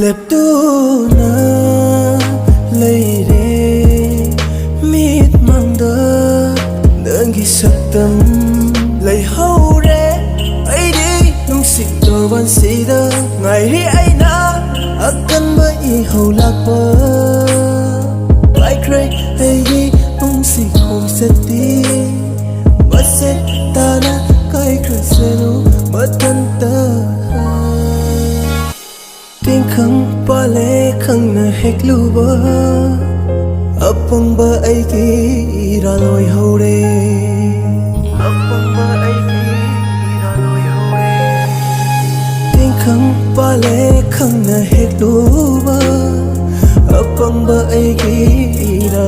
leptuna leire mit mangda nangi saktam lay haure ai đi nung sik to ban sida ngày hi ai na akan ba I hau lakpa ai kray ai hi nung sik hom seti base ta na kai krasenu matanta tiếng khăng pa le khăng na hek lu ba apang ba ai ki ra loi ho re apang ba ai ki ra loi ho re tiếng khăng pa le khăng na hek lu ba apang ba ai ki ra